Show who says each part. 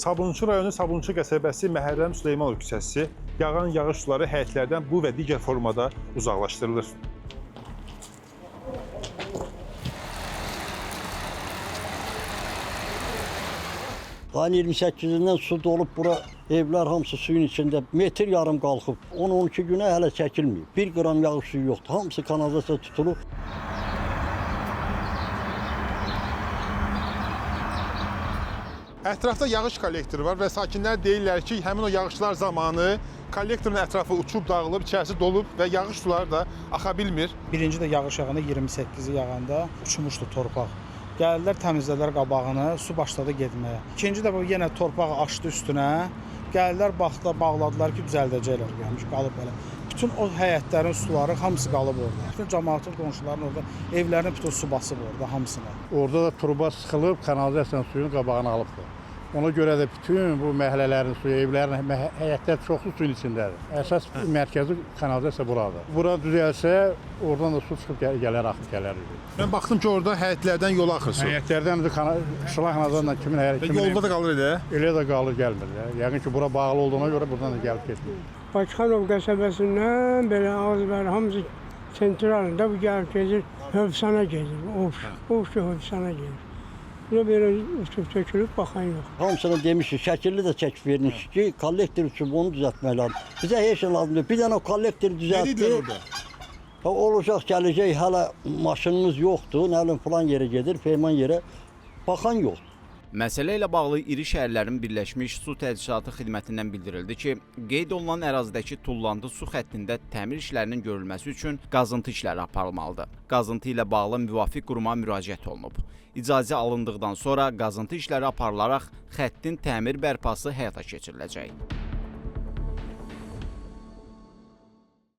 Speaker 1: Sabunçu rayonu Sabunçu qəsəbəsi Məhərrəm Süleymanov küçəsi yağan yağış suları həyətlərdən bu və digər formada uzaqlaşdırılır.
Speaker 2: Ayın 28-dən su dolub bura, evlər hamısı suyun içində metr yarım qalxıb. 10-12 günə hələ çəkilməyib. 1 qram yağış suyu yoxdur. Hamısı kanalizasiya tutulub.
Speaker 1: Ətrafda yağış kollektoru var və sakinlər deyirlər ki, həmin o yağışlar zamanı kollektorun ətrafı uçub dağılıb, içərisi dolub və yağış suları da axa bilmir.
Speaker 3: Birinci də yağış yağanda 28-i yağanda uçmuşdu torpaq. Gəldilər, təmizlədilər qabağını, su başladı getməyə. İkinci də bu yenə torpaq aşdı üstünə. Gəldilər, bağladılar ki, düzəldəcəklər, gəlmiş, qalıb belə. Bütün o həyətlərin suları hamısı qalıb orada. Bütün cəmaatın, qonşuların orada, evlərin bütün su basıb orada, hamısına.
Speaker 4: Orada da turba sıxılıb, kanalizasiyanın suyunu qabağını alıbdır. Ona görə də bütün bu məhəllələrin suyu, evlərin, həyətlər çoxlu suyun içindədir. Əsas mərkəzi kanalizasiya buradır. Bura düzəlsə, oradan da su çıxıb gələr, axıb gələr.
Speaker 1: Mən baxdım ki, orada həyətlərdən yol axır su.
Speaker 4: Həyətlərdən də şılaqla kimin həyət
Speaker 1: Və yolda da qalır elə.
Speaker 4: Elə də qalır, gəlmir. Yəqin ki, bura bağlı olduğuna görə buradan da gəlib getmir.
Speaker 5: Bakıxanov qəsəbəsindən belə ağızları hamısı sentralında bu gəlib gedir, Hövsana gedir, Ovşu Hövsana gedir. Buna belə uçub tökülüb, baxan yox.
Speaker 2: Hamısına demişik, şəkilli də çəkib vermişik ki, kollektor üçün bunu düzəltmək lazım. Bizə heç şey lazım deyil. Bir dənə kollektor düzəltdi. Olacaq, gələcək, hələ maşınımız yoxdur, nəlim falan yerə gedir, Feyman yerə, baxan yoxdur.
Speaker 6: Məsələ ilə bağlı iri şəhərlərin Birləşmiş Su Təchizatı Xidmətindən bildirildi ki, qeyd olunan ərazidəki tullantı su xəttində təmir işlərinin görülməsi üçün qazıntı işləri aparılmalıdır. Qazıntı ilə bağlı müvafiq quruma müraciət olunub. İcazə alındıqdan sonra qazıntı işləri aparılaraq xəttin təmir bərpası həyata keçiriləcək.